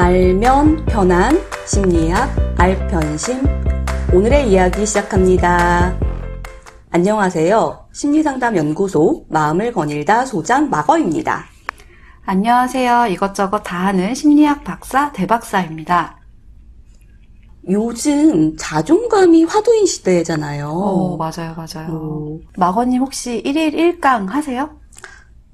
알면 편한 심리학 알편심 오늘의 이야기 시작합니다. 안녕하세요. 심리상담연구소 마음을 거닐다 소장 마거입니다. 안녕하세요. 이것저것 다 하는 심리학 박사 대박사입니다. 요즘 자존감이 화두인 시대잖아요. 맞아요. 마거님 혹시 1일 1강 하세요?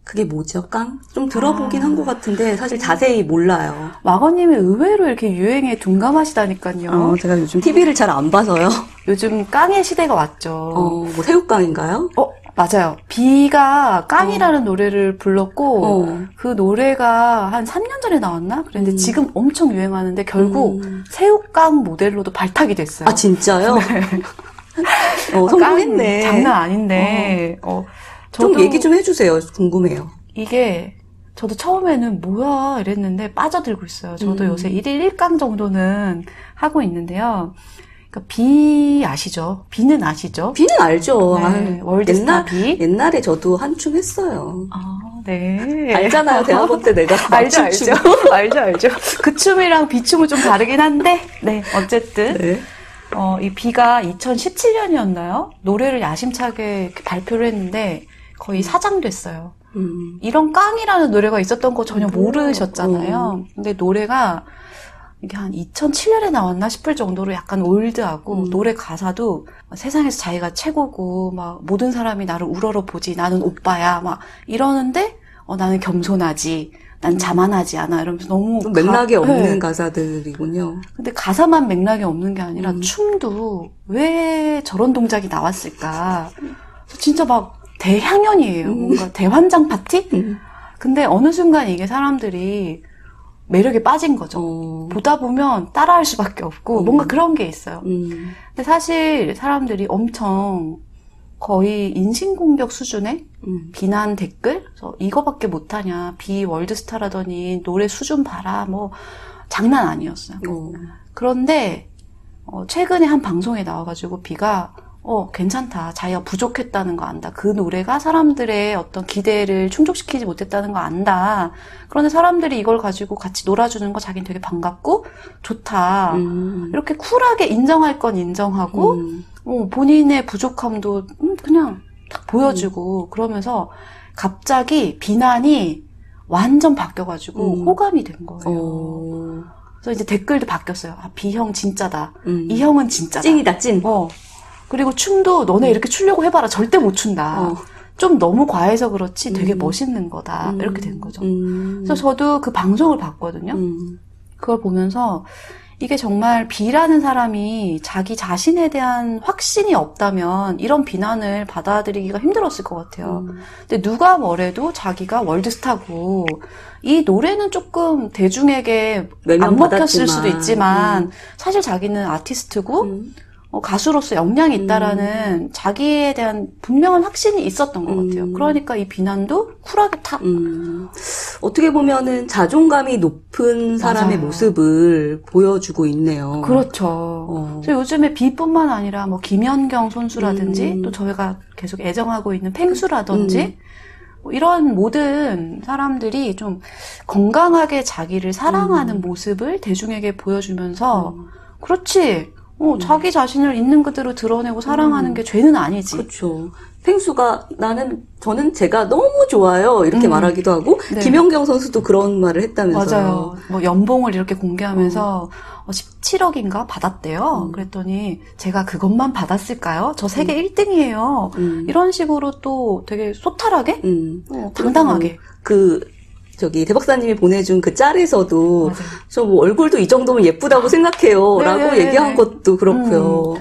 그게 뭐죠, 깡? 좀 들어보긴 한 것 같은데 사실 자세히 몰라요. 마거님이 의외로 이렇게 유행에 둔감하시다니까요. 제가 요즘 TV를 잘 안 봐서요. 요즘 깡의 시대가 왔죠. 뭐 새우깡인가요? 맞아요. 비가 깡이라는 노래를 불렀고 그 노래가 한 3년 전에 나왔나? 그런데 지금 엄청 유행하는데 결국 새우깡 모델로도 발탁이 됐어요. 아, 진짜요? 네. 성공했네. 장난 아닌데. 좀 얘기 좀 해주세요. 궁금해요. 이게 저도 처음에는 뭐야 이랬는데 빠져들고 있어요. 저도 요새 1일 1강 정도는 하고 있는데요. 그러니까 비 아시죠? 비는 아시죠? 비는 알죠. 네, 월드스타 비. 옛날에 저도 한춤 했어요. 네. 알잖아요. 대학원 때 내가 알죠. 알죠. 그 춤이랑 비춤은 좀 다르긴 한데, 네, 어쨌든. 네. 이 비가 2017년이었나요? 노래를 야심차게 이렇게 발표를 했는데 거의 사장됐어요. 이런 깡이라는 노래가 있었던 거 전혀 모르셨잖아요. 근데 노래가 이게 한 2007년에 나왔나 싶을 정도로 약간 올드하고 노래 가사도 세상에서 자기가 최고고 막 모든 사람이 나를 우러러 보지 나는 오빠야 막 이러는데 나는 겸손하지 난 자만하지 않아 이러면서 너무 좀 맥락이 없는 가사들이군요. 근데 가사만 맥락이 없는 게 아니라 춤도 왜 저런 동작이 나왔을까 진짜 막 대향연이에요. 뭔가 대환장 파티? 근데 어느 순간 이게 사람들이 매력에 빠진 거죠. 보다 보면 따라할 수밖에 없고 뭔가 그런 게 있어요. 근데 사실 사람들이 엄청 거의 인신공격 수준의 비난 댓글? 그래서 이거밖에 못하냐. 비 월드스타라더니 노래 수준 봐라. 뭐 장난 아니었어요. 그런데 최근에 한 방송에 나와가지고 비가 괜찮다. 자기가 부족했다는 거 안다. 그 노래가 사람들의 어떤 기대를 충족시키지 못했다는 거 안다. 그런데 사람들이 이걸 가지고 같이 놀아주는 거 자기는 되게 반갑고 좋다. 이렇게 쿨하게 인정할 건 인정하고 본인의 부족함도 그냥 딱 보여주고 그러면서 갑자기 비난이 완전 바뀌어가지고 호감이 된 거예요. 그래서 이제 댓글도 바뀌었어요. 비형 진짜다. 이 형은 진짜다. 찐이다, 찐. 그리고 춤도 너네 이렇게 추려고 해봐라. 절대 못 춘다. 좀 너무 과해서 그렇지 되게 멋있는 거다. 이렇게 된 거죠. 그래서 저도 그 방송을 봤거든요. 그걸 보면서 이게 정말 비라는 사람이 자기 자신에 대한 확신이 없다면 이런 비난을 받아들이기가 힘들었을 것 같아요. 근데 누가 뭐래도 자기가 월드스타고 이 노래는 조금 대중에게 안 먹혔을 수도 있지만 사실 자기는 아티스트고 가수로서 역량이 있다라는 자기에 대한 분명한 확신이 있었던 것 같아요. 그러니까 이 비난도 쿨하게 탁. 어떻게 보면은 자존감이 높은 사람의 맞아요. 모습을 보여주고 있네요. 그렇죠. 그래서 요즘에 비뿐만 아니라 뭐 김연경 선수라든지 또 저희가 계속 애정하고 있는 팽수라든지 뭐 이런 모든 사람들이 좀 건강하게 자기를 사랑하는 모습을 대중에게 보여주면서 그렇지. 자기 자신을 있는 그대로 드러내고 사랑하는 게 죄는 아니지. 그렇죠. 팽수가 저는 제가 너무 좋아요. 이렇게 말하기도 하고 네. 김연경 선수도 그런 말을 했다면서요. 맞아요. 뭐 연봉을 이렇게 공개하면서 17억인가 받았대요. 그랬더니 제가 그것만 받았을까요? 저 세계 1등이에요. 이런 식으로 또 되게 소탈하게 당당하게 대박사님이 보내준 그 짤에서도 맞아요. 저 뭐 얼굴도 이 정도면 예쁘다고 생각해요. 라고 얘기한 것도 그렇고요.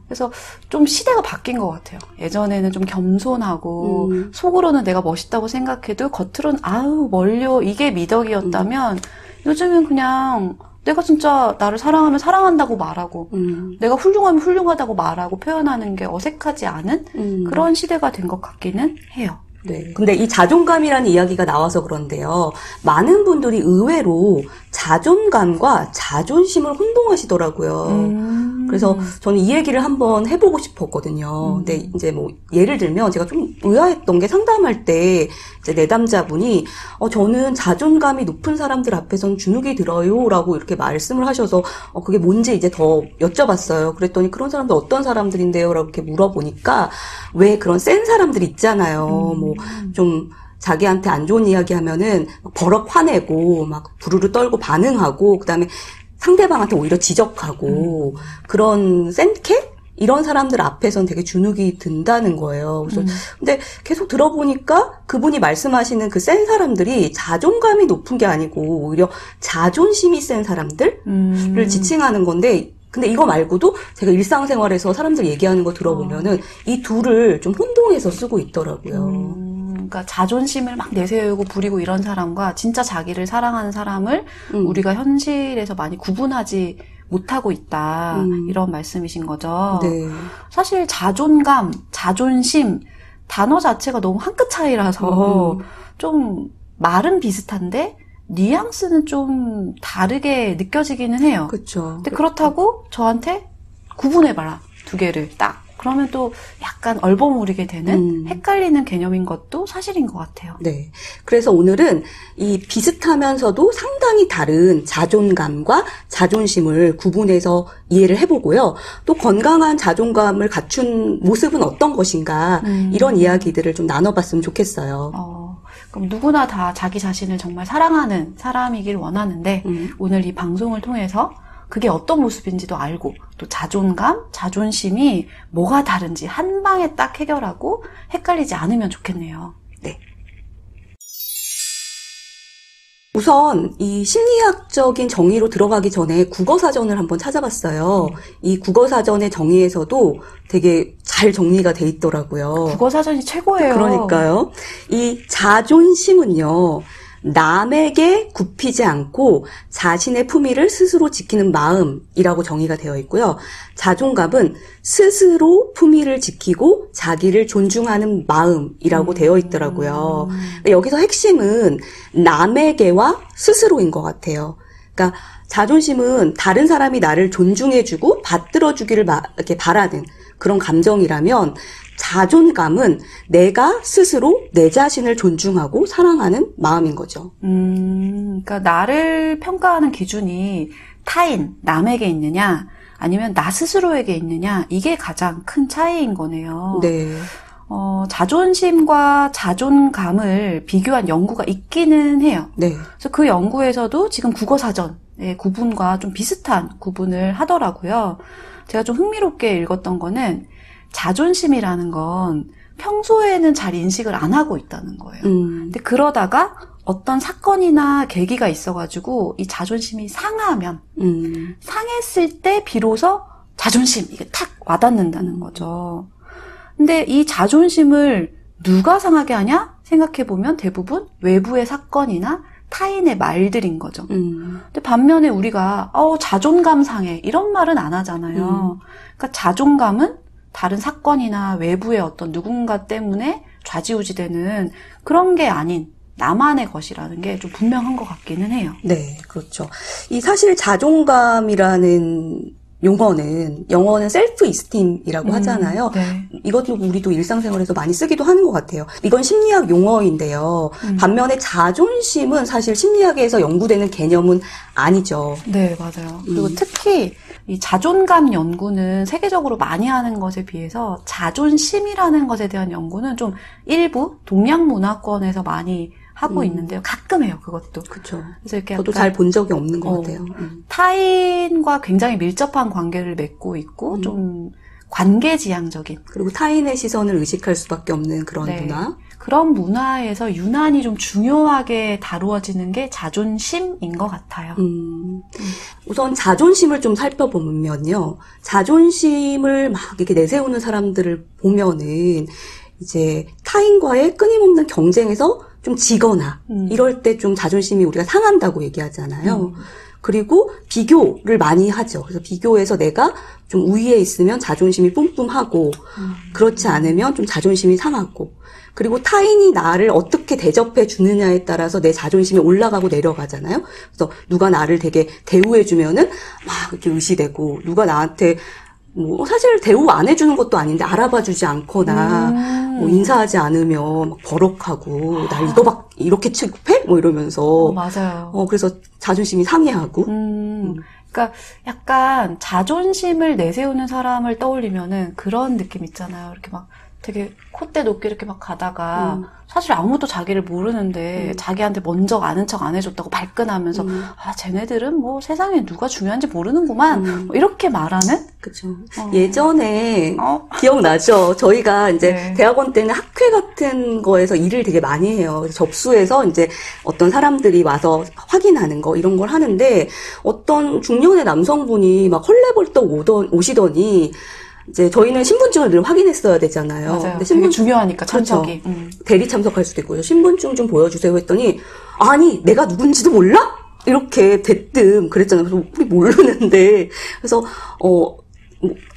그래서 좀 시대가 바뀐 것 같아요. 예전에는 좀 겸손하고 속으로는 내가 멋있다고 생각해도 겉으로는 아우 멀려 이게 미덕이었다면 요즘은 그냥 내가 진짜 나를 사랑하면 사랑한다고 말하고 내가 훌륭하면 훌륭하다고 말하고 표현하는 게 어색하지 않은 그런 시대가 된 것 같기는 해요. 네. 근데 이 자존감이라는 이야기가 나와서 그런데요. 많은 분들이 의외로 자존감과 자존심을 혼동하시더라고요. 그래서 저는 이 얘기를 한번 해보고 싶었거든요. 근데 이제 뭐 예를 들면 제가 좀 의아했던 게 상담할 때 이제 내담자분이 저는 자존감이 높은 사람들 앞에선 주눅이 들어요라고 이렇게 말씀을 하셔서 그게 뭔지 이제 더 여쭤봤어요. 그랬더니 그런 사람들 어떤 사람들인데요라고 이렇게 물어보니까 왜 그런 센 사람들 있잖아요. 뭐 좀 자기한테 안 좋은 이야기 하면은 버럭 화내고 막 부르르 떨고 반응하고 그다음에 상대방한테 오히려 지적하고 그런 센캐? 이런 사람들 앞에선 되게 주눅이 든다는 거예요. 그래서 근데 계속 들어보니까 그분이 말씀하시는 그 센 사람들이 자존감이 높은 게 아니고 오히려 자존심이 센 사람들을 지칭하는 건데 근데 이거 말고도 제가 일상생활에서 사람들 얘기하는 거 들어보면은 이 둘을 좀 혼동해서 쓰고 있더라고요. 그러니까 자존심을 막 내세우고 부리고 이런 사람과 진짜 자기를 사랑하는 사람을 우리가 현실에서 많이 구분하지 못하고 있다. 이런 말씀이신 거죠. 네. 사실 자존감, 자존심 단어 자체가 너무 한 끗 차이라서 좀 말은 비슷한데 뉘앙스는 좀 다르게 느껴지기는 해요. 그렇죠. 근데 그렇다고 저한테 구분해봐라. 두 개를 딱. 그러면 또 약간 얼버무리게 되는 헷갈리는 개념인 것도 사실인 것 같아요. 네. 그래서 오늘은 이 비슷하면서도 상당히 다른 자존감과 자존심을 구분해서 이해를 해보고요. 또 건강한 자존감을 갖춘 모습은 어떤 것인가 이런 이야기들을 좀 나눠봤으면 좋겠어요. 그럼 누구나 다 자기 자신을 정말 사랑하는 사람이길 원하는데 오늘 이 방송을 통해서 그게 어떤 모습인지도 알고 또 자존감, 자존심이 뭐가 다른지 한 방에 딱 해결하고 헷갈리지 않으면 좋겠네요. 네. 우선 이 심리학적인 정의로 들어가기 전에 국어사전을 한번 찾아봤어요. 이 국어사전의 정의에서도 되게 잘 정리가 돼 있더라고요. 국어사전이 최고예요. 그러니까요. 이 자존심은요. 남에게 굽히지 않고 자신의 품위를 스스로 지키는 마음이라고 정의가 되어 있고요. 자존감은 스스로 품위를 지키고 자기를 존중하는 마음이라고 되어 있더라고요. 여기서 핵심은 남에게와 스스로인 것 같아요. 그러니까 자존심은 다른 사람이 나를 존중해주고 받들어주기를 이렇게 바라는 그런 감정이라면 자존감은 내가 스스로 내 자신을 존중하고 사랑하는 마음인 거죠. 그러니까 나를 평가하는 기준이 타인, 남에게 있느냐, 아니면 나 스스로에게 있느냐, 이게 가장 큰 차이인 거네요. 네. 자존심과 자존감을 비교한 연구가 있기는 해요. 네. 그래서 그 연구에서도 지금 국어사전의 구분과 좀 비슷한 구분을 하더라고요. 제가 좀 흥미롭게 읽었던 거는 자존심이라는 건 평소에는 잘 인식을 안 하고 있다는 거예요. 근데 그러다가 어떤 사건이나 계기가 있어가지고 이 자존심이 상하면 상했을 때 비로소 자존심 이게 탁 와닿는다는 거죠. 근데 이 자존심을 누가 상하게 하냐 생각해보면 대부분 외부의 사건이나 타인의 말들인 거죠. 근데 반면에 우리가 자존감 상해 이런 말은 안 하잖아요. 그러니까 자존감은 다른 사건이나 외부의 어떤 누군가 때문에 좌지우지되는 그런 게 아닌 나만의 것이라는 게 좀 분명한 것 같기는 해요. 네, 그렇죠. 이 사실 자존감이라는 용어는 영어는 셀프 이스팀이라고 하잖아요. 네. 이것도 우리도 일상생활에서 많이 쓰기도 하는 것 같아요. 이건 심리학 용어인데요. 반면에 자존심은 사실 심리학에서 연구되는 개념은 아니죠. 네, 맞아요. 그리고 특히 이 자존감 연구는 세계적으로 많이 하는 것에 비해서 자존심이라는 것에 대한 연구는 좀 일부 동양 문화권에서 많이 하고 있는데요. 가끔 해요, 그것도. 그렇죠. 그래서 이렇게 저도 잘 본 적이 없는 것 같아요. 타인과 굉장히 밀접한 관계를 맺고 있고 좀 관계지향적인 그리고 타인의 시선을 의식할 수밖에 없는 그런 네. 문화. 그런 문화에서 유난히 좀 중요하게 다루어지는 게 자존심인 것 같아요. 우선 자존심을 좀 살펴보면요. 자존심을 막 이렇게 내세우는 사람들을 보면은 이제 타인과의 끊임없는 경쟁에서 좀 지거나 이럴 때 좀 자존심이 우리가 상한다고 얘기하잖아요. 그리고 비교를 많이 하죠. 그래서 비교해서 내가 좀 우위에 있으면 자존심이 뿜뿜하고 그렇지 않으면 좀 자존심이 상하고 그리고 타인이 나를 어떻게 대접해 주느냐에 따라서 내 자존심이 올라가고 내려가잖아요. 그래서 누가 나를 되게 대우해 주면은 막 이렇게 의시되고, 누가 나한테 뭐 사실 대우 안 해주는 것도 아닌데 알아봐주지 않거나 뭐 인사하지 않으면 막 버럭하고 날 이거 막 이렇게 취급해? 뭐 이러면서 맞아요. 그래서 자존심이 상해하고. 그러니까 약간 자존심을 내세우는 사람을 떠올리면은 그런 느낌 있잖아요. 이렇게 막 되게 콧대 높게 이렇게 막 가다가 사실 아무도 자기를 모르는데 자기한테 먼저 아는 척 안 해줬다고 발끈하면서 쟤네들은 뭐 세상에 누가 중요한지 모르는구만 뭐 이렇게 말하는? 그쵸. 예전에 기억나죠? 저희가 이제 네. 대학원 때는 학회 같은 거에서 일을 되게 많이 해요. 그래서 접수해서 이제 어떤 사람들이 와서 확인하는 거 이런 걸 하는데 어떤 중년의 남성분이 막 헐레벌떡 오시더니 이제 저희는 신분증을 늘 확인했어야 되잖아요. 맞아요. 근데 되게 중요하니까 참석이. 그렇죠. 대리 참석할 수도 있고요. 신분증 좀 보여주세요 했더니 아니 내가 누군지도 몰라? 이렇게 대뜸 그랬잖아요. 그래서 우리 모르는데 그래서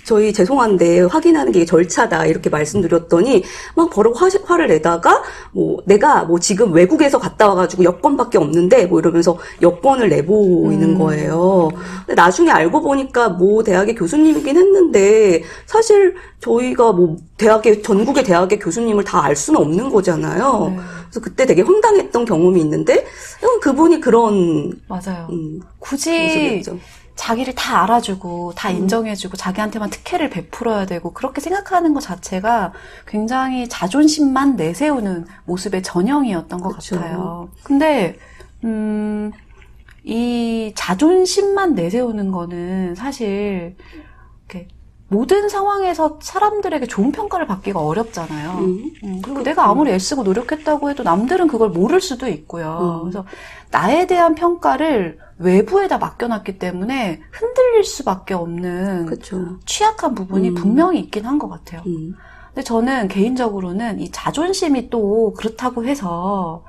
저희 죄송한데 확인하는 게 절차다 이렇게 말씀드렸더니 막 버럭 화를 내다가 뭐 내가 뭐 지금 외국에서 갔다 와가지고 여권밖에 없는데 뭐 이러면서 여권을 내보이는 거예요. 근데 나중에 알고 보니까 뭐 대학의 교수님이긴 했는데 사실 저희가 뭐 전국의 대학의 교수님을 다 알 수는 없는 거잖아요. 네. 그래서 그때 되게 황당했던 경험이 있는데 그분이 그런 맞아요. 굳이 모습이었죠. 자기를 다 알아주고 다 인정해주고 자기한테만 특혜를 베풀어야 되고 그렇게 생각하는 것 자체가 굉장히 자존심만 내세우는 모습의 전형이었던 것 그쵸. 같아요. 근데 이 자존심만 내세우는 거는 사실 이렇게 모든 상황에서 사람들에게 좋은 평가를 받기가 어렵잖아요. 그리고 내가 아무리 애쓰고 노력했다고 해도 남들은 그걸 모를 수도 있고요. 그래서 나에 대한 평가를 외부에다 맡겨놨기 때문에 흔들릴 수밖에 없는 그쵸. 취약한 부분이 분명히 있긴 한 것 같아요. 근데 저는 개인적으로는 이 자존심이 또 그렇다고 해서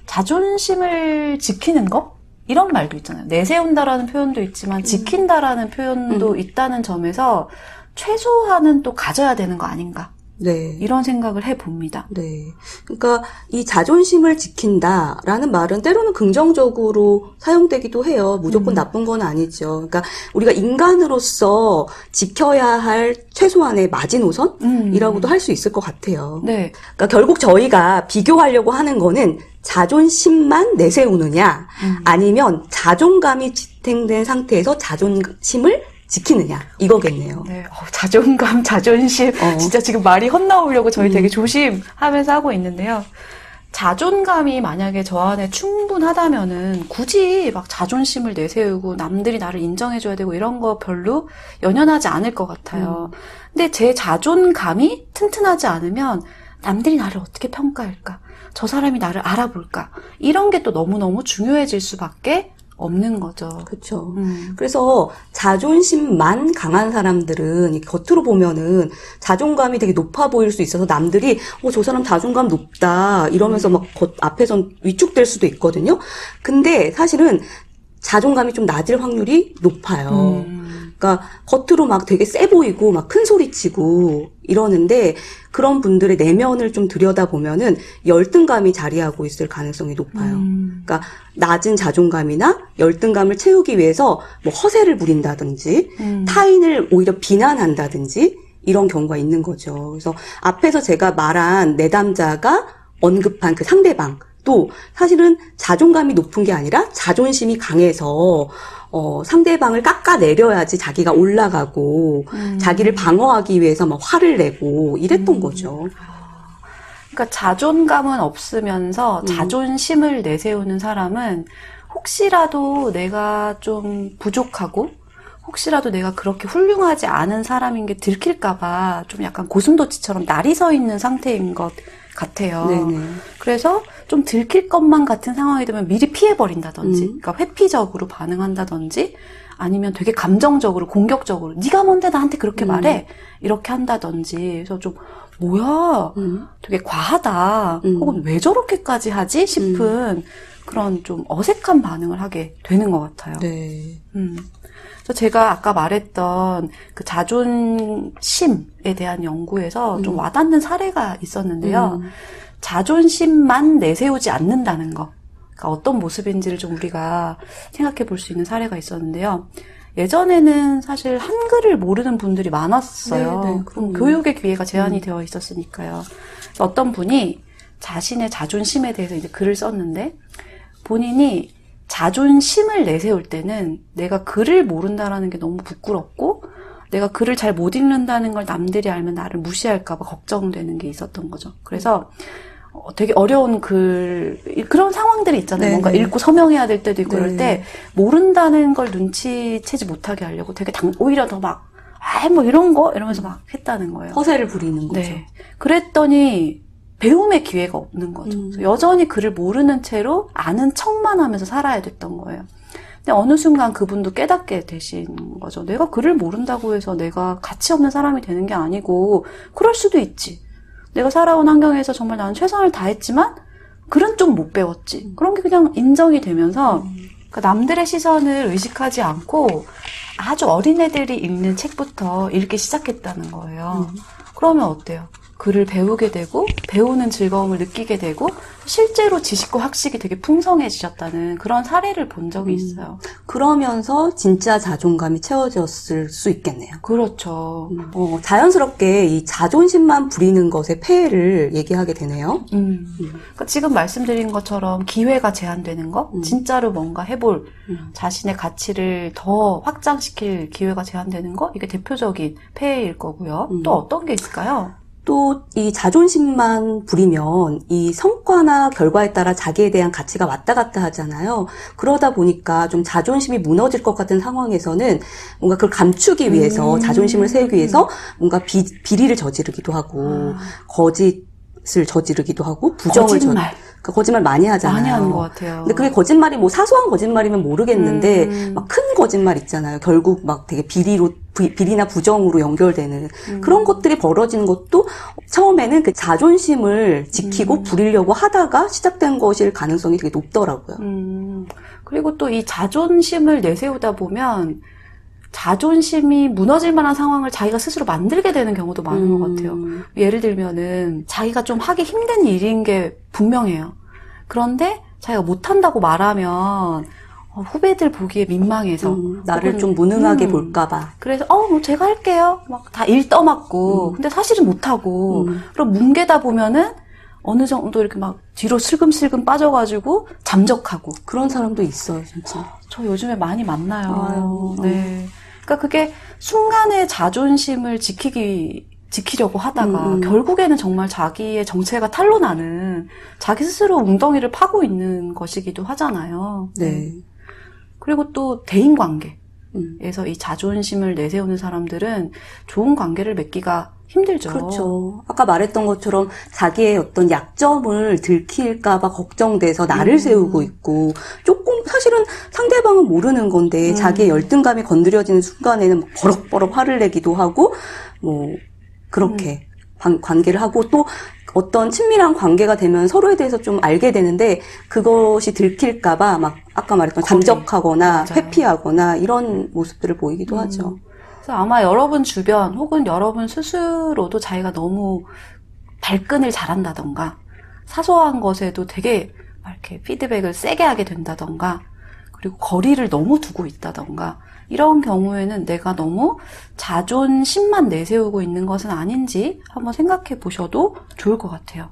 자존심을 지키는 거? 이런 말도 있잖아요. 내세운다라는 표현도 있지만 지킨다라는 표현도 있다는 점에서 최소한은 또 가져야 되는 거 아닌가. 네. 이런 생각을 해봅니다. 네. 그러니까 이 자존심을 지킨다라는 말은 때로는 긍정적으로 사용되기도 해요. 무조건 나쁜 건 아니죠. 그러니까 우리가 인간으로서 지켜야 할 최소한의 마지노선이라고도 할 수 있을 것 같아요. 네. 그러니까 결국 저희가 비교하려고 하는 거는 자존심만 내세우느냐 아니면 자존감이 지탱된 상태에서 자존심을 지키느냐 이거겠네요. 네. 자존감, 자존심. 진짜 지금 말이 헛나오려고 저희 되게 조심하면서 하고 있는데요. 자존감이 만약에 저 안에 충분하다면은 굳이 막 자존심을 내세우고 남들이 나를 인정해줘야 되고 이런 거 별로 연연하지 않을 것 같아요. 근데 제 자존감이 튼튼하지 않으면 남들이 나를 어떻게 평가할까? 저 사람이 나를 알아볼까? 이런 게 또 너무너무 중요해질 수밖에 없는 거죠. 그렇죠. 그래서 자존심만 강한 사람들은 겉으로 보면은 자존감이 되게 높아 보일 수 있어서 남들이 저 사람 자존감 높다 이러면서 막 앞에선 위축될 수도 있거든요. 근데 사실은 자존감이 좀 낮을 확률이 높아요. 그러니까 겉으로 막 되게 세 보이고 막 큰 소리 치고 이러는데 그런 분들의 내면을 좀 들여다보면은 열등감이 자리하고 있을 가능성이 높아요. 그러니까 낮은 자존감이나 열등감을 채우기 위해서 뭐 허세를 부린다든지 타인을 오히려 비난한다든지 이런 경우가 있는 거죠. 그래서 앞에서 제가 말한 내담자가 언급한 그 상대방 또 사실은 자존감이 높은 게 아니라 자존심이 강해서 상대방을 깎아내려야지 자기가 올라가고 자기를 방어하기 위해서 막 화를 내고 이랬던 거죠. 그러니까 자존감은 없으면서 자존심을 내세우는 사람은 혹시라도 내가 좀 부족하고 혹시라도 내가 그렇게 훌륭하지 않은 사람인 게 들킬까봐 좀 약간 고슴도치처럼 날이 서 있는 상태인 것 같아요. 네네. 그래서 좀 들킬 것만 같은 상황이 되면 미리 피해버린다든지, 그러니까 회피적으로 반응한다든지, 아니면 되게 감정적으로, 공격적으로, 네가 뭔데 나한테 그렇게 말해? 이렇게 한다든지, 그래서 좀, 뭐야, 되게 과하다, 혹은 왜 저렇게까지 하지? 싶은 그런 좀 어색한 반응을 하게 되는 것 같아요. 네. 그래서 제가 아까 말했던 그 자존심에 대한 연구에서 좀 와닿는 사례가 있었는데요. 자존심만 내세우지 않는다는 거. 그러니까 어떤 모습인지를 좀 우리가 생각해 볼 수 있는 사례가 있었는데요. 예전에는 사실 한글을 모르는 분들이 많았어요. 네, 교육의 기회가 제한이 되어 있었으니까요. 어떤 분이 자신의 자존심에 대해서 이제 글을 썼는데 본인이 자존심을 내세울 때는 내가 글을 모른다라는 게 너무 부끄럽고 내가 글을 잘 못 읽는다는 걸 남들이 알면 나를 무시할까 봐 걱정되는 게 있었던 거죠. 그래서 되게 어려운 그런 상황들이 있잖아요. 네, 뭔가 네. 읽고 서명해야 될 때도 있고 네. 그럴 때 모른다는 걸 눈치채지 못하게 하려고 되게 오히려 더 막 뭐 이런 거 이러면서 막 했다는 거예요. 허세를 부리는 거죠. 네. 그랬더니 배움의 기회가 없는 거죠. 그래서 여전히 글을 모르는 채로 아는 척만 하면서 살아야 됐던 거예요. 근데 어느 순간 그분도 깨닫게 되신 거죠. 내가 글을 모른다고 해서 내가 가치 없는 사람이 되는 게 아니고 그럴 수도 있지. 내가 살아온 환경에서 정말 나는 최선을 다했지만 글은 좀 못 배웠지. 그런 게 그냥 인정이 되면서 그러니까 남들의 시선을 의식하지 않고 아주 어린애들이 읽는 책부터 읽기 시작했다는 거예요. 그러면 어때요? 글을 배우게 되고 배우는 즐거움을 느끼게 되고 실제로 지식과 학식이 되게 풍성해지셨다는 그런 사례를 본 적이 있어요. 그러면서 진짜 자존감이 채워졌을 수 있겠네요. 그렇죠. 자연스럽게 이 자존심만 부리는 것의 폐해를 얘기하게 되네요. 그러니까 지금 말씀드린 것처럼 기회가 제한되는 거, 진짜로 뭔가 해볼 자신의 가치를 더 확장시킬 기회가 제한되는 거, 이게 대표적인 폐해일 거고요. 또 어떤 게 있을까요? 또 이 자존심만 부리면 이 성과나 결과에 따라 자기에 대한 가치가 왔다 갔다 하잖아요. 그러다 보니까 좀 자존심이 무너질 것 같은 상황에서는 뭔가 그걸 감추기 위해서 자존심을 세우기 위해서 뭔가 비리를 저지르기도 하고 거짓을 저지르기도 하고 부정을 거짓말 많이 하잖아요. 많이 하는 것 같아요. 근데 그게 거짓말이 뭐 사소한 거짓말이면 모르겠는데 막 큰 거짓말 있잖아요. 결국 막 되게 비리나 부정으로 연결되는 그런 것들이 벌어지는 것도 처음에는 그 자존심을 지키고 부리려고 하다가 시작된 것일 가능성이 되게 높더라고요. 그리고 또 이 자존심을 내세우다 보면 자존심이 무너질 만한 상황을 자기가 스스로 만들게 되는 경우도 많은 것 같아요. 예를 들면은 자기가 좀 하기 힘든 일인 게 분명해요. 그런데 자기가 못한다고 말하면 후배들 보기에 민망해서 나를 좀 무능하게 볼까봐. 그래서 뭐 제가 할게요. 막 다 일 떠맡고 근데 사실은 못하고 그럼 뭉개다 보면은 어느 정도 이렇게 막 뒤로 슬금슬금 빠져가지고 잠적하고 그런 사람도 있어요, 진짜. 저 요즘에 많이 만나요. 네. 그러니까 그게 순간의 자존심을 지키려고 하다가 결국에는 정말 자기의 정체가 탄로나는 자기 스스로 웅덩이를 파고 있는 것이기도 하잖아요. 네. 그리고 또 대인관계에서 이 자존심을 내세우는 사람들은 좋은 관계를 맺기가 힘들죠. 그렇죠. 아까 말했던 것처럼 자기의 어떤 약점을 들킬까봐 걱정돼서 나를 세우고 있고 조금 사실은 상대방은 모르는 건데 자기의 열등감이 건드려지는 순간에는 버럭버럭 화를 내기도 하고 뭐 그렇게 관계를 하고 또 어떤 친밀한 관계가 되면 서로에 대해서 좀 알게 되는데 그것이 들킬까봐 막 아까 말했던 잠적하거나 맞아요. 회피하거나 이런 모습들을 보이기도 하죠. 그래서 아마 여러분 주변 혹은 여러분 스스로도 자기가 너무 발끈을 잘한다던가 사소한 것에도 되게 이렇게 피드백을 세게 하게 된다던가 그리고 거리를 너무 두고 있다던가 이런 경우에는 내가 너무 자존심만 내세우고 있는 것은 아닌지 한번 생각해 보셔도 좋을 것 같아요.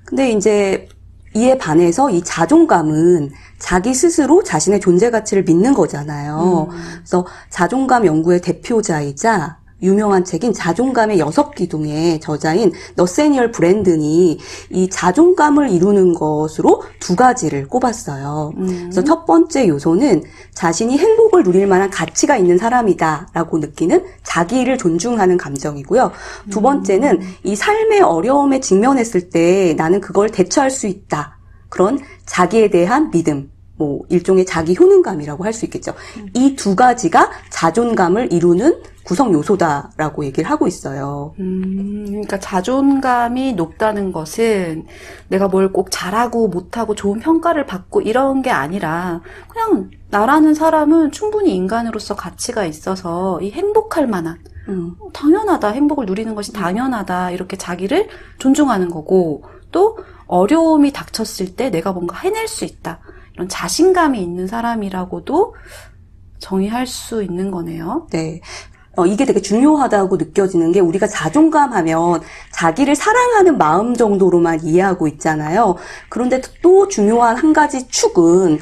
근데 이제 이에 반해서 이 자존감은 자기 스스로 자신의 존재 가치를 믿는 거잖아요. 그래서 자존감 연구의 대표자이자 유명한 책인 자존감의 6기둥의 저자인 너세니얼 브랜든이 이 자존감을 이루는 것으로 2가지를 꼽았어요. 그래서 첫 번째 요소는 자신이 행복을 누릴 만한 가치가 있는 사람이다라고 느끼는 자기를 존중하는 감정이고요. 두 번째는 이 삶의 어려움에 직면했을 때 나는 그걸 대처할 수 있다. 그런 자기에 대한 믿음. 뭐 일종의 자기 효능감이라고 할 수 있겠죠. 이 2가지가 자존감을 이루는 구성 요소다라고 얘기를 하고 있어요. 그러니까 자존감이 높다는 것은 내가 뭘 꼭 잘하고 못하고 좋은 평가를 받고 이런 게 아니라 그냥 나라는 사람은 충분히 인간으로서 가치가 있어서 이 행복할 만한 당연하다. 행복을 누리는 것이 당연하다. 이렇게 자기를 존중하는 거고 또 어려움이 닥쳤을 때 내가 뭔가 해낼 수 있다. 이런 자신감이 있는 사람이라고도 정의할 수 있는 거네요. 네. 이게 되게 중요하다고 느껴지는 게 우리가 자존감 하면 자기를 사랑하는 마음 정도로만 이해하고 있잖아요. 그런데 또 중요한 한 가지 축은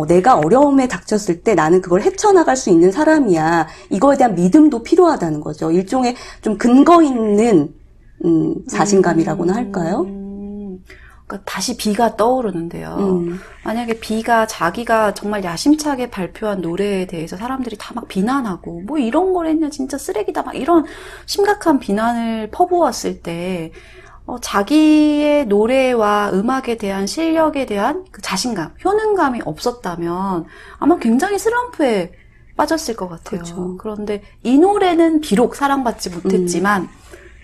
내가 어려움에 닥쳤을 때 나는 그걸 헤쳐나갈 수 있는 사람이야. 이거에 대한 믿음도 필요하다는 거죠. 일종의 좀 근거 있는 자신감이라고나 할까요? 그러니까 다시 비가 떠오르는데요. 만약에 비가 자기가 정말 야심차게 발표한 노래에 대해서 사람들이 다 막 비난하고 뭐 이런 걸 했냐 진짜 쓰레기다 막 이런 심각한 비난을 퍼부었을 때 자기의 노래와 음악에 대한 실력에 대한 그 자신감, 효능감이 없었다면 아마 굉장히 슬럼프에 빠졌을 것 같아요. 그렇죠. 그런데 이 노래는 비록 사랑받지 못했지만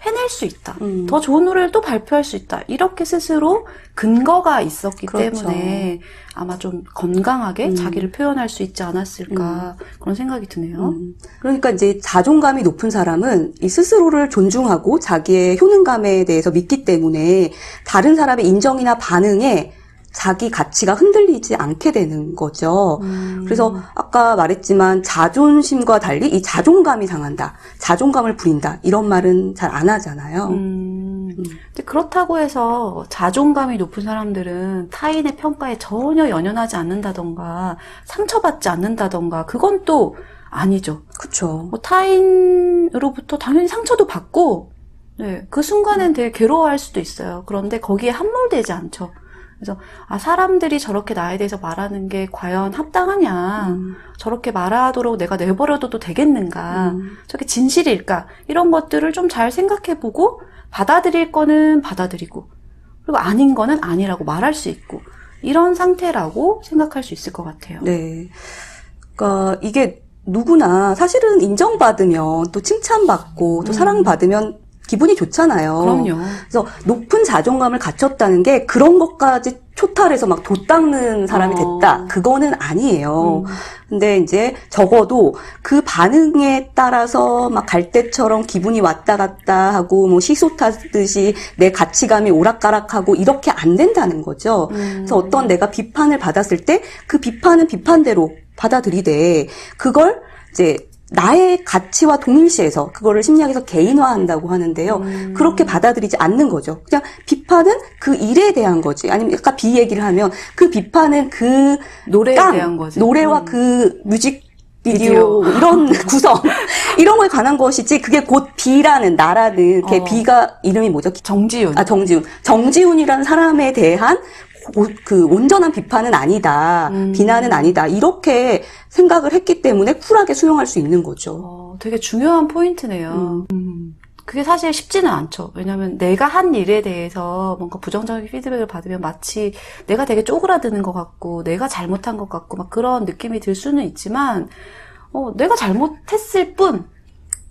해낼 수 있다. 더 좋은 노래를 또 발표할 수 있다. 이렇게 스스로 근거가 있었기 그렇죠. 때문에 아마 좀 건강하게 자기를 표현할 수 있지 않았을까 그런 생각이 드네요. 그러니까 이제 자존감이 높은 사람은 이 스스로를 존중하고 자기의 효능감에 대해서 믿기 때문에 다른 사람의 인정이나 반응에 자기 가치가 흔들리지 않게 되는 거죠. 그래서 아까 말했지만 자존심과 달리 이 자존감이 상한다. 자존감을 부린다. 이런 말은 잘 안 하잖아요. 근데 그렇다고 해서 자존감이 높은 사람들은 타인의 평가에 전혀 연연하지 않는다던가 상처받지 않는다던가 그건 또 아니죠. 그렇죠. 타인으로부터 당연히 상처도 받고 네, 그 순간엔 되게 괴로워할 수도 있어요. 그런데 거기에 함몰되지 않죠. 그래서 사람들이 저렇게 나에 대해서 말하는 게 과연 합당하냐 저렇게 말하도록 내가 내버려둬도 되겠는가 저게 진실일까 이런 것들을 좀 잘 생각해보고 받아들일 거는 받아들이고 그리고 아닌 거는 아니라고 말할 수 있고 이런 상태라고 생각할 수 있을 것 같아요. 네. 그러니까 이게 누구나 사실은 인정받으면 또 칭찬받고 또 사랑받으면 기분이 좋잖아요. 그럼요. 그래서 높은 자존감을 갖췄다는 게 그런 것까지 초탈해서 막 돛닦는 사람이 됐다. 그거는 아니에요. 근데 이제 적어도 그 반응에 따라서 막 갈대처럼 기분이 왔다 갔다 하고 뭐 시소 타듯이 내 가치감이 오락가락하고 이렇게 안 된다는 거죠. 그래서 어떤 내가 비판을 받았을 때 그 비판은 비판대로 받아들이되 그걸 이제 나의 가치와 동일시해서 그거를 심리학에서 개인화한다고 하는데요. 그렇게 받아들이지 않는 거죠. 그냥 비판은 그 일에 대한 거지. 아니면 아까 비 얘기를 하면 그 비판은 그 노래에 대한 거지. 노래와 그 뮤직비디오 이런 구성 이런 거에 관한 것이지 그게 곧 비라는 나라는 걔 비가 이름이 뭐죠? 정지훈. 정지훈이라는 사람에 대한 그 온전한 비판은 아니다. 비난은 아니다. 이렇게 생각을 했기 때문에 쿨하게 수용할 수 있는 거죠. 되게 중요한 포인트네요. 그게 사실 쉽지는 않죠. 왜냐하면 내가 한 일에 대해서 뭔가 부정적인 피드백을 받으면 마치 내가 되게 쪼그라드는 것 같고 내가 잘못한 것 같고 막 그런 느낌이 들 수는 있지만 내가 잘못했을 뿐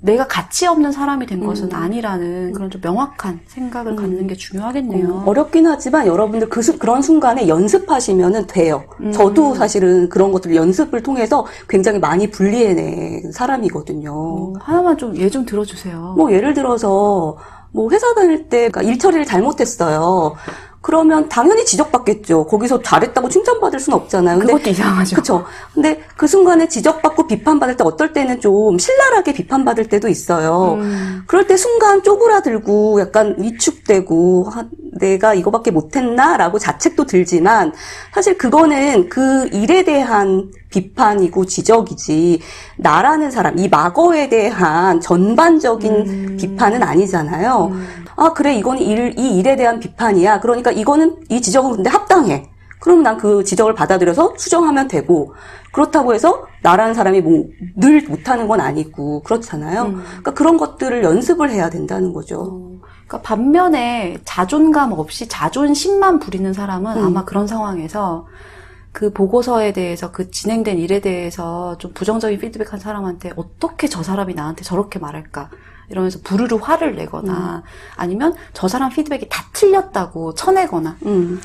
내가 가치 없는 사람이 된 것은 아니라는 그런 좀 명확한 생각을 갖는 게 중요하겠네요. 어렵긴 하지만 여러분들 그런 순간에 연습하시면 돼요. 저도 사실은 그런 것들을 연습을 통해서 굉장히 많이 분리해낸 사람이거든요. 하나만 좀 예 좀 들어주세요. 뭐 예를 들어서 뭐 회사 다닐 때 그러니까 일 처리를 잘못했어요. 그러면 당연히 지적받겠죠. 거기서 잘했다고 칭찬받을 수는 없잖아요. 근데 그것도 이상하죠. 그렇죠. 근데 그 순간에 지적받고 비판받을 때 어떨 때는 좀 신랄하게 비판받을 때도 있어요. 그럴 때 순간 쪼그라들고 약간 위축되고 내가 이거밖에 못했나라고 자책도 들지만 사실 그거는 그 일에 대한 비판이고 지적이지 나라는 사람, 이 막어에 대한 전반적인 비판은 아니잖아요. 그래, 이거는 이 일에 대한 비판이야. 그러니까 이 지적은 근데 합당해. 그럼 난 그 지적을 받아들여서 수정하면 되고, 그렇다고 해서 나라는 사람이 뭐 늘 못하는 건 아니고, 그렇잖아요. 그러니까 그런 것들을 연습을 해야 된다는 거죠. 그러니까 반면에 자존감 없이 자존심만 부리는 사람은 아마 그런 상황에서 그 보고서에 대해서 그 진행된 일에 대해서 좀 부정적인 피드백한 사람한테 어떻게 저 사람이 나한테 저렇게 말할까 이러면서 부르르 화를 내거나 아니면 저 사람 피드백이 다 틀렸다고 쳐내거나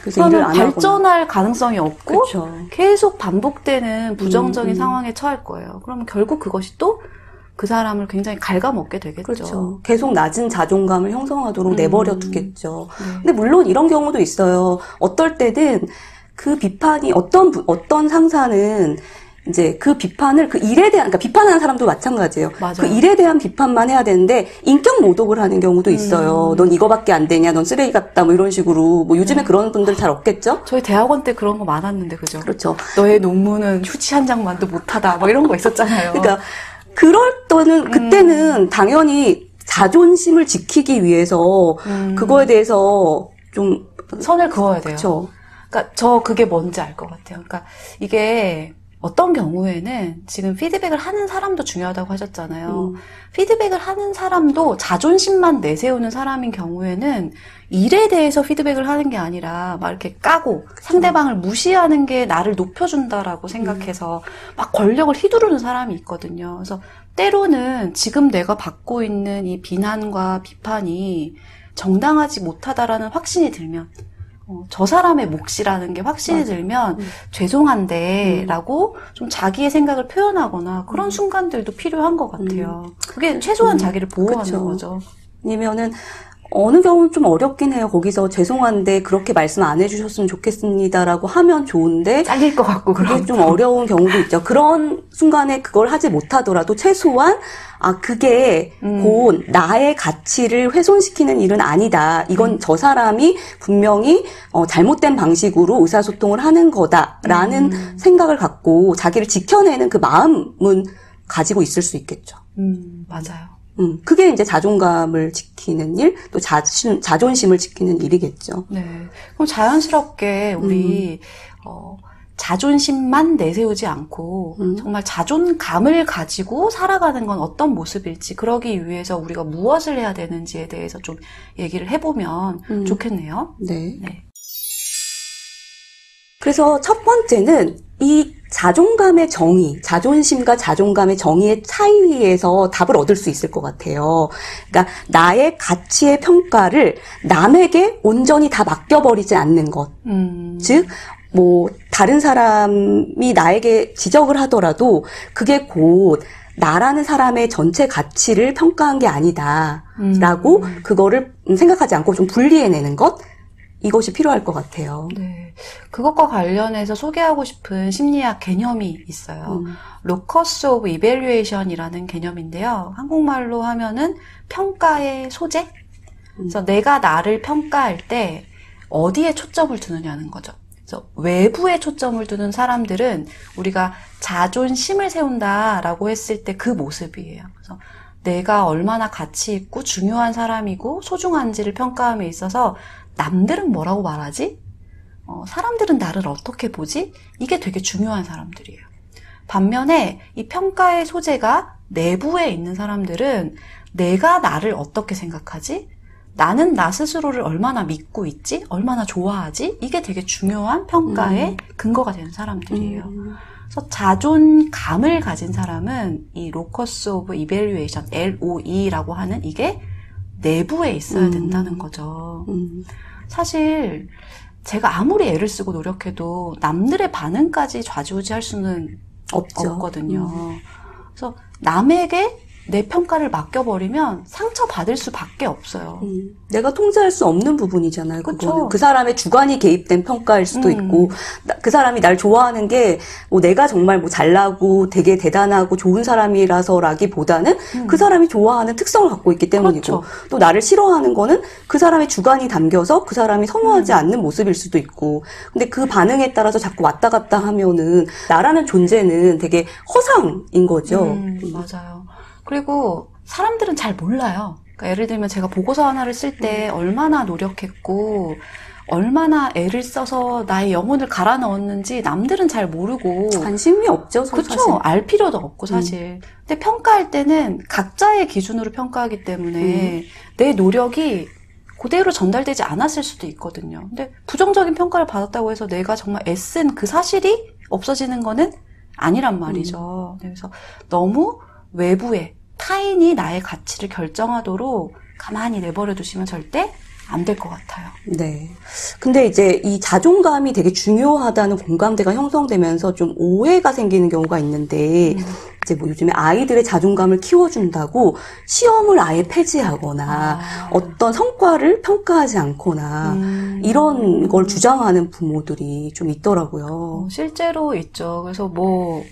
그러면 발전할 가능성이 없고 그쵸. 계속 반복되는 부정적인 상황에 처할 거예요. 그러면 결국 그것이 또 그 사람을 굉장히 갉아먹게 되겠죠. 그렇죠. 계속 낮은 자존감을 형성하도록 내버려 두겠죠. 네. 근데 물론 이런 경우도 있어요. 어떨 때는 그 비판이 어떤 상사는 이제 그 비판을 그 일에 대한, 그러니까 비판하는 사람도 마찬가지예요. 맞아요. 그 일에 대한 비판만 해야 되는데 인격 모독을 하는 경우도 있어요. 넌 이거밖에 안 되냐, 넌 쓰레기 같다, 뭐 이런 식으로. 뭐 요즘에 그런 분들 잘 없겠죠? 저희 대학원 때 그런 거 많았는데, 그죠? 그렇죠. 너의 논문은 휴지 한 장만도 못하다, 뭐 이런 거 있었잖아요. 그러니까 그때는 당연히 자존심을 지키기 위해서 그거에 대해서 좀 선을 그어야 돼요. 그렇죠. 그러니까 그게 뭔지 알 것 같아요. 그러니까 이게 어떤 경우에는 지금 피드백을 하는 사람도 중요하다고 하셨잖아요. 피드백을 하는 사람도 자존심만 내세우는 사람인 경우에는 일에 대해서 피드백을 하는 게 아니라 막 이렇게 까고 상대방을 무시하는 게 나를 높여준다라고 생각해서 막 권력을 휘두르는 사람이 있거든요. 그래서 때로는 지금 내가 받고 있는 이 비난과 비판이 정당하지 못하다라는 확신이 들면 저 사람의 몫이라는 게 확신이 들면 죄송한데 라고 좀 자기의 생각을 표현하거나 그런 순간들도 필요한 것 같아요. 그게 최소한 자기를 보호하는 그쵸. 거죠. 아니면은 어느 경우는 좀 어렵긴 해요. 거기서 죄송한데 그렇게 말씀 안 해주셨으면 좋겠습니다라고 하면 좋은데 잘릴 것 같고 그게 좀 어려운 경우도 있죠. 그런 순간에 그걸 하지 못하더라도 최소한 그게 곧 나의 가치를 훼손시키는 일은 아니다. 이건 저 사람이 분명히 잘못된 방식으로 의사소통을 하는 거다라는 생각을 갖고 자기를 지켜내는 그 마음은 가지고 있을 수 있겠죠. 맞아요. 그게 이제 자존감을 지키는 일, 또 자존심을 지키는 일이겠죠. 네. 그럼 자연스럽게 우리, 자존심만 내세우지 않고, 정말 자존감을 가지고 살아가는 건 어떤 모습일지, 그러기 위해서 우리가 무엇을 해야 되는지에 대해서 좀 얘기를 해보면 좋겠네요. 네. 네. 그래서 첫 번째는 이 자존감의 정의, 자존심과 자존감의 정의의 차이에서 답을 얻을 수 있을 것 같아요. 그러니까 나의 가치의 평가를 남에게 온전히 다 맡겨버리지 않는 것. 즉, 다른 사람이 나에게 지적을 하더라도 그게 곧 나라는 사람의 전체 가치를 평가한 게 아니다. 라고 그거를 생각하지 않고 좀 분리해내는 것. 이것이 필요할 것 같아요. 네. 그것과 관련해서 소개하고 싶은 심리학 개념이 있어요. 로커스 오브 이밸류에이션이라는 개념인데요. 한국말로 하면은 평가의 소재? 그래서 내가 나를 평가할 때 어디에 초점을 두느냐는 거죠. 그래서 외부에 초점을 두는 사람들은 우리가 자존심을 세운다라고 했을 때 그 모습이에요. 그래서 내가 얼마나 가치 있고 중요한 사람이고 소중한지를 평가함에 있어서 남들은 뭐라고 말하지? 사람들은 나를 어떻게 보지? 이게 되게 중요한 사람들이에요. 반면에 이 평가의 소재가 내부에 있는 사람들은 내가 나를 어떻게 생각하지? 나는 나 스스로를 얼마나 믿고 있지? 얼마나 좋아하지? 이게 되게 중요한 평가의 근거가 되는 사람들이에요. 그래서 자존감을 가진 사람은 이 로커스 오브 이밸류에이션, LOE라고 하는 이게 내부에 있어야 된다는 거죠. 사실 제가 아무리 애를 쓰고 노력해도 남들의 반응까지 좌지우지할 수는 없거든요. 그래서 남에게 내 평가를 맡겨버리면 상처받을 수밖에 없어요. 내가 통제할 수 없는 부분이잖아요. 그렇죠. 그 사람의 주관이 개입된 평가일 수도 있고 그 사람이 날 좋아하는 게 내가 정말 잘나고 되게 대단하고 좋은 사람이라서라기보다는 그 사람이 좋아하는 특성을 갖고 있기 때문이고 그렇죠. 또 나를 싫어하는 거는 그 사람의 주관이 담겨서 그 사람이 선호하지 않는 모습일 수도 있고 근데 그 반응에 따라서 자꾸 왔다 갔다 하면은 나라는 존재는 되게 허상인 거죠. 맞아요. 그리고 사람들은 잘 몰라요. 그러니까 예를 들면 제가 보고서 하나를 쓸 때 얼마나 노력했고 얼마나 애를 써서 나의 영혼을 갈아 넣었는지 남들은 잘 모르고 관심이 없죠. 그렇죠. 알 필요도 없고 사실. 근데 평가할 때는 각자의 기준으로 평가하기 때문에 내 노력이 그대로 전달되지 않았을 수도 있거든요. 근데 부정적인 평가를 받았다고 해서 내가 정말 애쓴 그 사실이 없어지는 거는 아니란 말이죠. 그래서 너무 외부에 타인이 나의 가치를 결정하도록 가만히 내버려 두시면 절대 안 될 것 같아요. 네. 근데 이제 이 자존감이 되게 중요하다는 공감대가 형성되면서 좀 오해가 생기는 경우가 있는데, 이제 뭐 요즘에 아이들의 자존감을 키워준다고 시험을 아예 폐지하거나 어떤 성과를 평가하지 않거나 이런 걸 주장하는 부모들이 좀 있더라고요. 실제로 있죠. 그래서 뭐,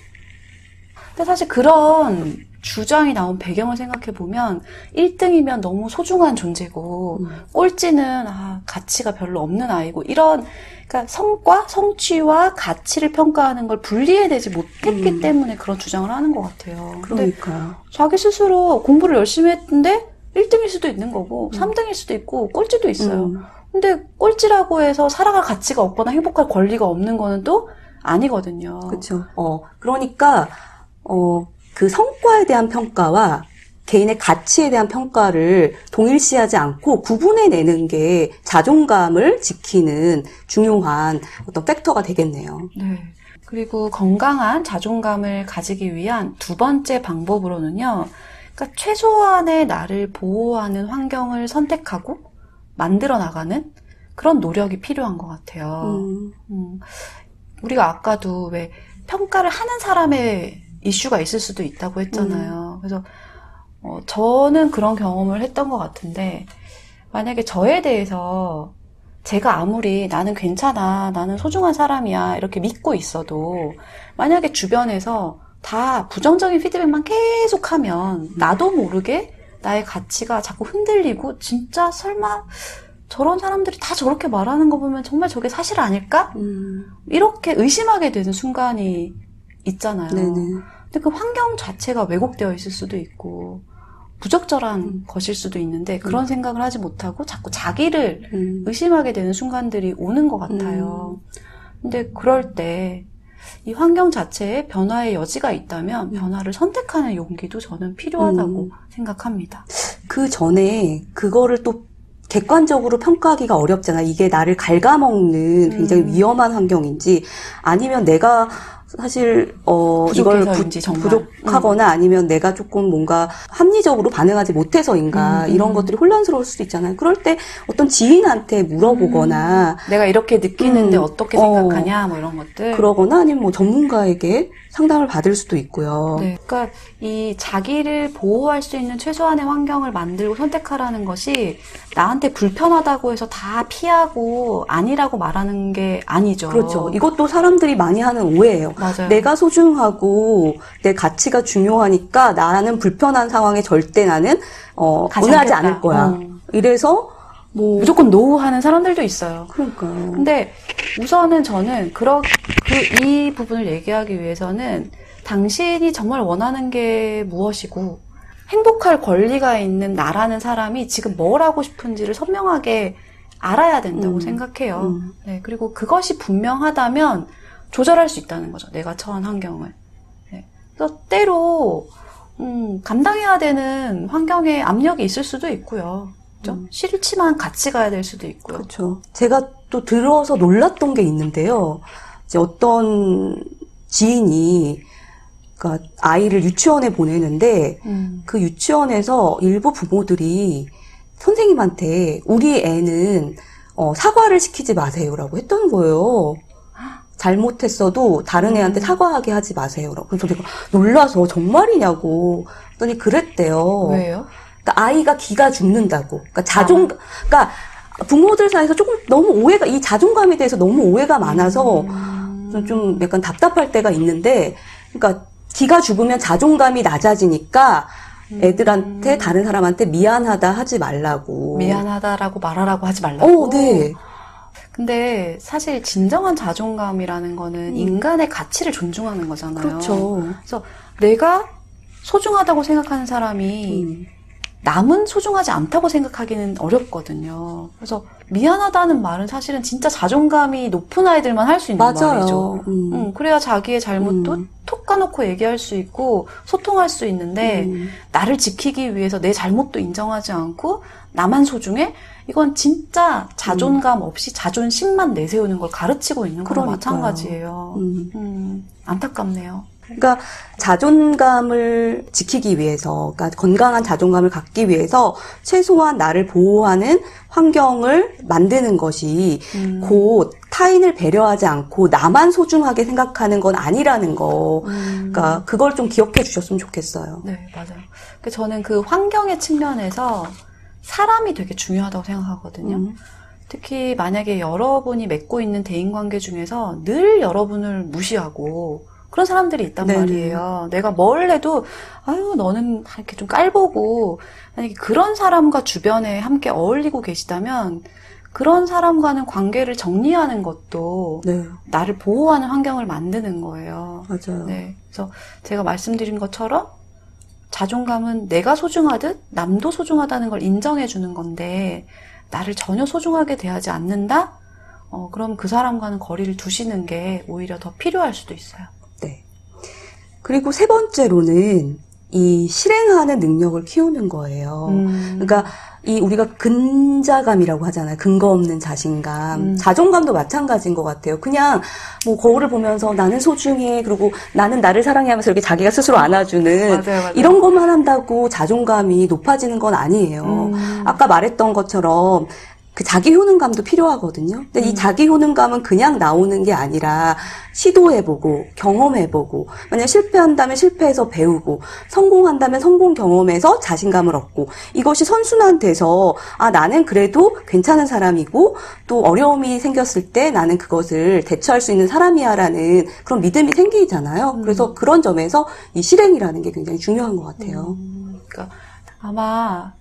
근데 사실 그런 주장이 나온 배경을 생각해보면 1등이면 너무 소중한 존재고 꼴찌는 가치가 별로 없는 아이고 이런 그러니까 성과, 성취와 가치를 평가하는 걸 분리해내지 못했기 때문에 그런 주장을 하는 것 같아요. 그러니까요. 자기 스스로 공부를 열심히 했는데 1등일 수도 있는 거고 3등일 수도 있고 꼴찌도 있어요. 근데 꼴찌라고 해서 살아갈 가치가 없거나 행복할 권리가 없는 거는 또 아니거든요. 그렇죠. 그러니까 그 성과에 대한 평가와 개인의 가치에 대한 평가를 동일시하지 않고 구분해내는 게 자존감을 지키는 중요한 어떤 팩터가 되겠네요. 네. 그리고 건강한 자존감을 가지기 위한 두 번째 방법으로는요. 그러니까 최소한의 나를 보호하는 환경을 선택하고 만들어 나가는 그런 노력이 필요한 것 같아요. 우리가 아까도 왜 평가를 하는 사람의 이슈가 있을 수도 있다고 했잖아요. 그래서 저는 그런 경험을 했던 것 같은데 만약에 저에 대해서 제가 아무리 나는 괜찮아, 나는 소중한 사람이야 이렇게 믿고 있어도 만약에 주변에서 다 부정적인 피드백만 계속하면 나도 모르게 나의 가치가 자꾸 흔들리고 진짜 설마 저런 사람들이 다 저렇게 말하는 거 보면 정말 저게 사실 아닐까? 이렇게 의심하게 되는 순간이 있잖아요. 네네. 근데 그 환경 자체가 왜곡되어 있을 수도 있고 부적절한 것일 수도 있는데 그런 생각을 하지 못하고 자꾸 자기를 의심하게 되는 순간들이 오는 것 같아요. 근데 그럴 때 이 환경 자체에 변화의 여지가 있다면 변화를 선택하는 용기도 저는 필요하다고 생각합니다. 그 전에 그거를 또 객관적으로 평가하기가 어렵잖아. 이게 나를 갉아먹는 굉장히 위험한 환경인지 아니면 내가 사실 이걸 부족해서인지 정말. 부족하거나 아니면 내가 조금 뭔가 합리적으로 반응하지 못해서인가 이런 것들이 혼란스러울 수도 있잖아요. 그럴 때 어떤 지인한테 물어보거나 내가 이렇게 느끼는데 어떻게 생각하냐 뭐 이런 것들 그러거나 아니면 뭐 전문가에게 상담을 받을 수도 있고요. 네, 그러니까 이 자기를 보호할 수 있는 최소한의 환경을 만들고 선택하라는 것이 나한테 불편하다고 해서 다 피하고 아니라고 말하는 게 아니죠. 그렇죠. 이것도 사람들이 많이 하는 오해예요. 맞아요. 내가 소중하고 내 가치가 중요하니까 나는 불편한 상황에 절대 나는 않겠다. 응하지 않을 거야. 이래서 뭐 무조건 노 하는 사람들도 있어요. 그러니까요. 근데 우선은 저는 이 부분을 얘기하기 위해서는 당신이 정말 원하는 게 무엇이고 행복할 권리가 있는 나라는 사람이 지금 뭘 하고 싶은지를 선명하게 알아야 된다고 생각해요. 네, 그리고 그것이 분명하다면 조절할 수 있다는 거죠. 내가 처한 환경을. 네. 그래서 때로 감당해야 되는 환경에 압력이 있을 수도 있고요. 그렇죠? 싫지만 같이 가야 될 수도 있고요. 그렇죠. 제가 또 들어서 놀랐던 게 있는데요. 이제 어떤 지인이 그러니까 아이를 유치원에 보내는데 그 유치원에서 일부 부모들이 선생님한테 우리 애는 사과를 시키지 마세요라고 했던 거예요. 잘못했어도 다른 애한테 사과하게 하지 마세요라고. 그래서 내가 놀라서 정말이냐고 했더니 그랬대요. 왜요? 그러니까 아이가 기가 죽는다고. 그러니까 그러니까 부모들 사이에서 조금 너무 오해가, 이 자존감에 대해서 너무 오해가 많아서 좀 약간 답답할 때가 있는데, 그러니까 기가 죽으면 자존감이 낮아지니까 애들한테 다른 사람한테 미안하다 하지 말라고. 미안하다라고 말하라고 하지 말라고. 네. 근데 사실 진정한 자존감이라는 거는 인간의 가치를 존중하는 거잖아요. 그렇죠. 그래서 내가 소중하다고 생각하는 사람이 남은 소중하지 않다고 생각하기는 어렵거든요. 그래서 미안하다는 말은 사실은 진짜 자존감이 높은 아이들만 할 수 있는 맞아요. 말이죠. 그래야 자기의 잘못도 톡 까놓고 얘기할 수 있고 소통할 수 있는데 나를 지키기 위해서 내 잘못도 인정하지 않고 나만 소중해? 이건 진짜 자존감 없이 자존심만 내세우는 걸 가르치고 있는 거랑 마찬가지예요. 안타깝네요. 그러니까 자존감을 지키기 위해서, 그러니까 건강한 자존감을 갖기 위해서 최소한 나를 보호하는 환경을 만드는 것이 곧 타인을 배려하지 않고 나만 소중하게 생각하는 건 아니라는 거. 그러니까 그걸 좀 기억해 주셨으면 좋겠어요. 네, 맞아요. 저는 그 환경의 측면에서 사람이 되게 중요하다고 생각하거든요. 특히 만약에 여러분이 맺고 있는 대인관계 중에서 늘 여러분을 무시하고 그런 사람들이 있단 네네. 말이에요. 내가 뭘 해도 아유 너는 이렇게 좀 깔보고 만약에 그런 사람과 주변에 함께 어울리고 계시다면 그런 사람과는 관계를 정리하는 것도 네. 나를 보호하는 환경을 만드는 거예요. 맞아요. 네, 그래서 제가 말씀드린 것처럼 자존감은 내가 소중하듯 남도 소중하다는 걸 인정해 주는 건데 나를 전혀 소중하게 대하지 않는다? 그럼 그 사람과는 거리를 두시는 게 오히려 더 필요할 수도 있어요. 네. 그리고 세 번째로는 이 실행하는 능력을 키우는 거예요. 그러니까 이 우리가 근자감이라고 하잖아요. 근거 없는 자신감. 자존감도 마찬가지인 것 같아요. 그냥 뭐 거울을 보면서 나는 소중해. 그리고 나는 나를 사랑해 하면서 이렇게 자기가 스스로 안아주는 맞아요. 이런 것만 한다고 자존감이 높아지는 건 아니에요. 아까 말했던 것처럼 그 자기 효능감도 필요하거든요. 근데 이 자기 효능감은 그냥 나오는 게 아니라 시도해보고 경험해보고 만약 실패한다면 실패해서 배우고 성공한다면 성공 경험에서 자신감을 얻고 이것이 선순환돼서 아 나는 그래도 괜찮은 사람이고 또 어려움이 생겼을 때 나는 그것을 대처할 수 있는 사람이야라는 그런 믿음이 생기잖아요. 그래서 그런 점에서 이 실행이라는 게 굉장히 중요한 것 같아요. 그러니까 아마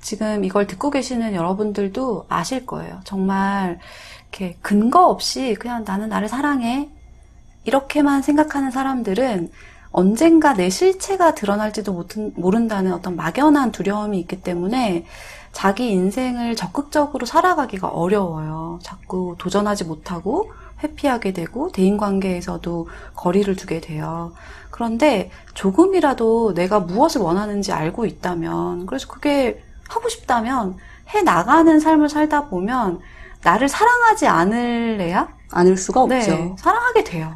지금 이걸 듣고 계시는 여러분들도 아실 거예요. 정말 이렇게 근거 없이 그냥 나는 나를 사랑해 이렇게만 생각하는 사람들은 언젠가 내 실체가 드러날지도 모른다는 어떤 막연한 두려움이 있기 때문에 자기 인생을 적극적으로 살아가기가 어려워요. 자꾸 도전하지 못하고 회피하게 되고 대인관계에서도 거리를 두게 돼요. 그런데 조금이라도 내가 무엇을 원하는지 알고 있다면 그래서 그게 하고 싶다면 해나가는 삶을 살다 보면 나를 사랑하지 않을래야? 않을 수가 없죠. 네, 사랑하게 돼요.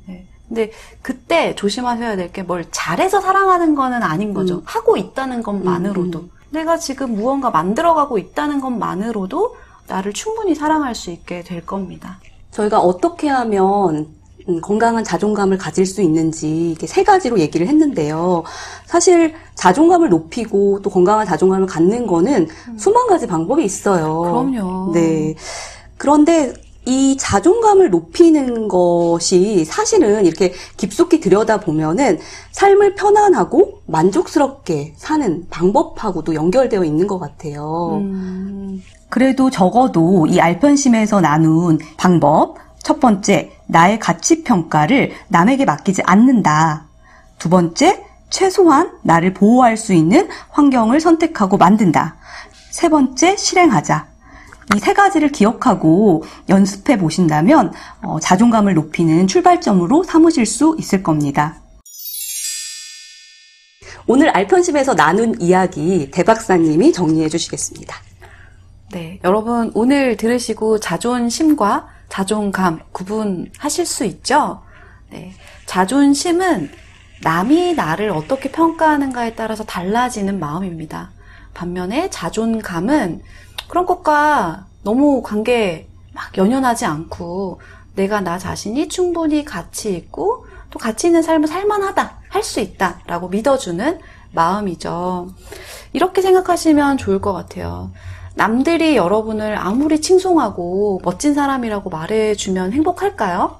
네. 근데 그때 조심하셔야 될 게 뭘 잘해서 사랑하는 거는 아닌 거죠. 하고 있다는 것만으로도. 내가 지금 무언가 만들어가고 있다는 것만으로도 나를 충분히 사랑할 수 있게 될 겁니다. 저희가 어떻게 하면 건강한 자존감을 가질 수 있는지 이렇게 세 가지로 얘기를 했는데요. 사실 자존감을 높이고 또 건강한 자존감을 갖는 거는 수만 가지 방법이 있어요. 그럼요. 네. 그런데 이 자존감을 높이는 것이 사실은 이렇게 깊숙이 들여다보면은 삶을 편안하고 만족스럽게 사는 방법하고도 연결되어 있는 것 같아요. 그래도 적어도 이 알편심에서 나눈 방법, 첫 번째, 나의 가치 평가를 남에게 맡기지 않는다. 두 번째, 최소한 나를 보호할 수 있는 환경을 선택하고 만든다. 세 번째, 실행하자. 이 세 가지를 기억하고 연습해 보신다면 자존감을 높이는 출발점으로 삼으실 수 있을 겁니다. 오늘 알편심에서 나눈 이야기 대 박사님이 정리해 주시겠습니다. 네, 여러분 오늘 들으시고 자존심과 자존감 구분하실 수 있죠? 네, 자존심은 남이 나를 어떻게 평가하는가에 따라서 달라지는 마음입니다. 반면에 자존감은 그런 것과 너무 관계 막 연연하지 않고 내가 나 자신이 충분히 가치 있고 또 가치 있는 삶을 살만하다, 할 수 있다 라고 믿어주는 마음이죠. 이렇게 생각하시면 좋을 것 같아요. 남들이 여러분을 아무리 칭송하고 멋진 사람이라고 말해주면 행복할까요?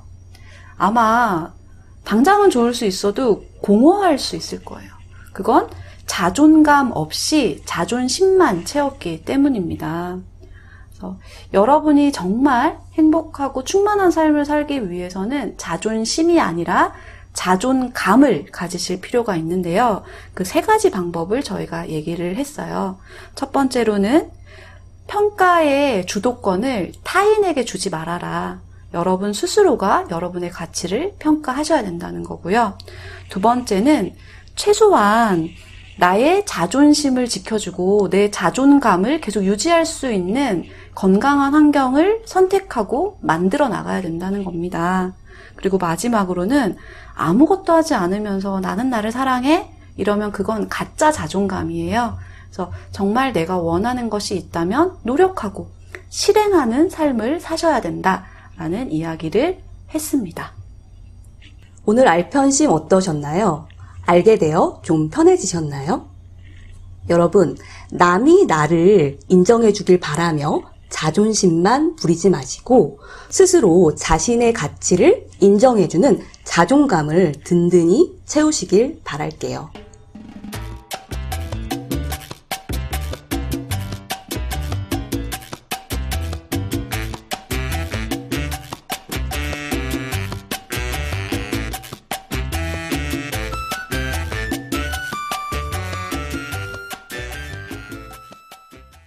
아마 당장은 좋을 수 있어도 공허할 수 있을 거예요. 그건 자존감 없이 자존심만 채웠기 때문입니다. 그래서 여러분이 정말 행복하고 충만한 삶을 살기 위해서는 자존심이 아니라 자존감을 가지실 필요가 있는데요. 그 세 가지 방법을 저희가 얘기를 했어요. 첫 번째로는 평가의 주도권을 타인에게 주지 말아라. 여러분 스스로가 여러분의 가치를 평가하셔야 된다는 거고요. 두 번째는 최소한 나의 자존심을 지켜주고 내 자존감을 계속 유지할 수 있는 건강한 환경을 선택하고 만들어 나가야 된다는 겁니다. 그리고 마지막으로는 아무것도 하지 않으면서 나는 나를 사랑해? 이러면 그건 가짜 자존감이에요. 그래서 정말 내가 원하는 것이 있다면 노력하고 실행하는 삶을 사셔야 된다라는 이야기를 했습니다. 오늘 알편심 어떠셨나요? 알게 되어 좀 편해지셨나요? 여러분, 남이 나를 인정해 주길 바라며 자존심만 부리지 마시고 스스로 자신의 가치를 인정해 주는 자존감을 든든히 채우시길 바랄게요.